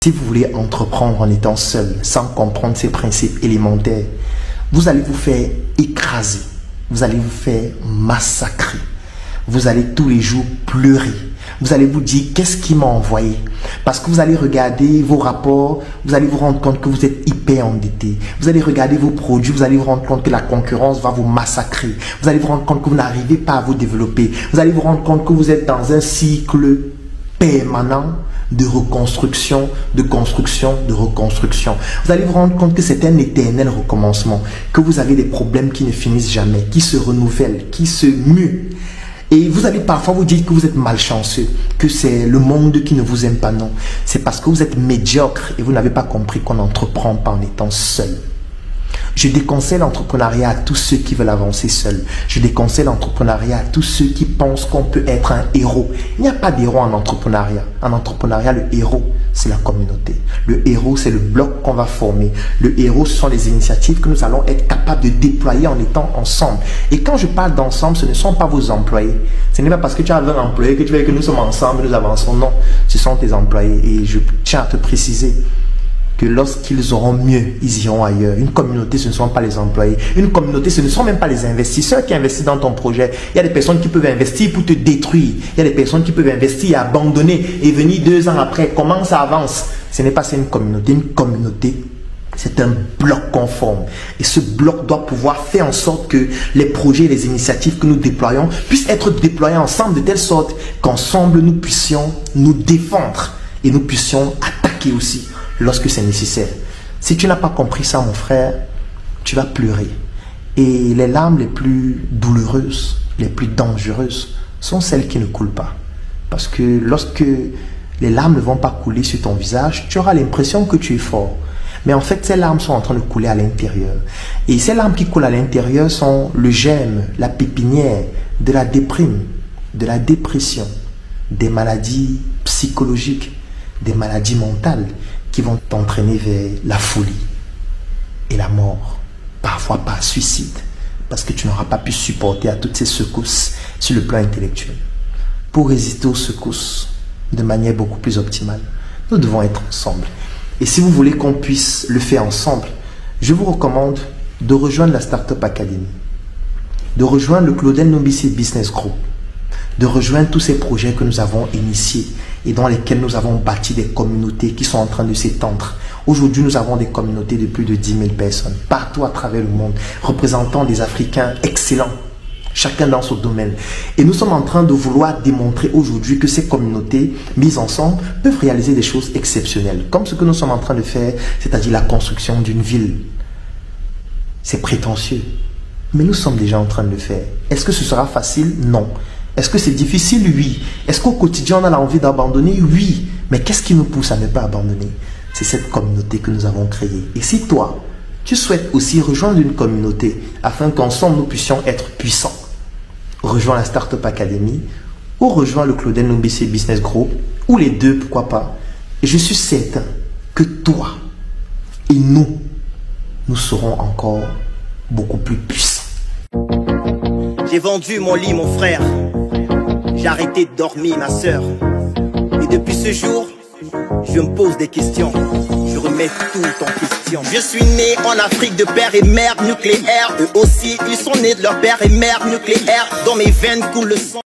Si vous voulez entreprendre en étant seul, sans comprendre ces principes élémentaires, vous allez vous faire écraser, vous allez vous faire massacrer, vous allez tous les jours pleurer, vous allez vous dire qu'est-ce qui m'a envoyé, parce que vous allez regarder vos rapports, vous allez vous rendre compte que vous êtes hyper endetté, vous allez regarder vos produits, vous allez vous rendre compte que la concurrence va vous massacrer, vous allez vous rendre compte que vous n'arrivez pas à vous développer, vous allez vous rendre compte que vous êtes dans un cycle permanent de reconstruction, de construction, de reconstruction. Vous allez vous rendre compte que c'est un éternel recommencement, que vous avez des problèmes qui ne finissent jamais, qui se renouvellent, qui se muent. Et vous allez parfois vous dire que vous êtes malchanceux, que c'est le monde qui ne vous aime pas. Non, c'est parce que vous êtes médiocre et vous n'avez pas compris qu'on n'entreprend pas en étant seul. Je déconseille l'entrepreneuriat à tous ceux qui veulent avancer seuls. Je déconseille l'entrepreneuriat à tous ceux qui pensent qu'on peut être un héros. Il n'y a pas d'héros en entrepreneuriat. En entrepreneuriat, le héros, c'est la communauté. Le héros, c'est le bloc qu'on va former. Le héros, ce sont les initiatives que nous allons être capables de déployer en étant ensemble. Et quand je parle d'ensemble, ce ne sont pas vos employés. Ce n'est pas parce que tu as un employé que tu veux que nous sommes ensemble, nous avançons. Non, ce sont tes employés. Et je tiens à te préciser que lorsqu'ils auront mieux, ils iront ailleurs. Une communauté, ce ne sont pas les employés. Une communauté, ce ne sont même pas les investisseurs qui investissent dans ton projet. Il y a des personnes qui peuvent investir pour te détruire. Il y a des personnes qui peuvent investir et abandonner et venir 2 ans après. Comment ça avance? Ce n'est pas ça une communauté. Une communauté, c'est un bloc conforme. Et ce bloc doit pouvoir faire en sorte que les projets et les initiatives que nous déployons puissent être déployés ensemble de telle sorte qu'ensemble nous puissions nous défendre et nous puissions attaquer aussi lorsque c'est nécessaire. Si tu n'as pas compris ça, mon frère, tu vas pleurer. Et les larmes les plus douloureuses, les plus dangereuses, sont celles qui ne coulent pas. Parce que lorsque les larmes ne vont pas couler sur ton visage, tu auras l'impression que tu es fort. Mais en fait, ces larmes sont en train de couler à l'intérieur. Et ces larmes qui coulent à l'intérieur sont le germe, la pépinière de la déprime, de la dépression, des maladies psychologiques, des maladies mentales, qui vont t'entraîner vers la folie et la mort, parfois par suicide, parce que tu n'auras pas pu supporter à toutes ces secousses sur le plan intellectuel. Pour résister aux secousses de manière beaucoup plus optimale, nous devons être ensemble. Et si vous voulez qu'on puisse le faire ensemble, je vous recommande de rejoindre la Startup Academy, de rejoindre le Claudel Nombissi Business Group, de rejoindre tous ces projets que nous avons initiés et dans lesquels nous avons bâti des communautés qui sont en train de s'étendre. Aujourd'hui, nous avons des communautés de plus de 10 000 personnes, partout à travers le monde, représentant des Africains excellents, chacun dans son domaine. Et nous sommes en train de vouloir démontrer aujourd'hui que ces communautés mises ensemble peuvent réaliser des choses exceptionnelles, comme ce que nous sommes en train de faire, c'est-à-dire la construction d'une ville. C'est prétentieux, mais nous sommes déjà en train de le faire. Est-ce que ce sera facile? Non. Est-ce que c'est difficile? Oui. Est-ce qu'au quotidien, on a l'envie d'abandonner? Oui. Mais qu'est-ce qui nous pousse à ne pas abandonner? C'est cette communauté que nous avons créée. Et si toi, tu souhaites aussi rejoindre une communauté afin qu'ensemble nous puissions être puissants, rejoins la Startup Academy ou rejoins le Claudel Nombissi Business Group, ou les deux, pourquoi pas. Et je suis certain que toi et nous serons encore beaucoup plus puissants. J'ai vendu mon lit, mon frère. J'ai arrêté de dormir, ma soeur. Et depuis ce jour, je me pose des questions. Je remets tout en question. Je suis né en Afrique de père et mère nucléaire. Eux aussi, ils sont nés de leur père et mère nucléaire. Dans mes veines coule le sang.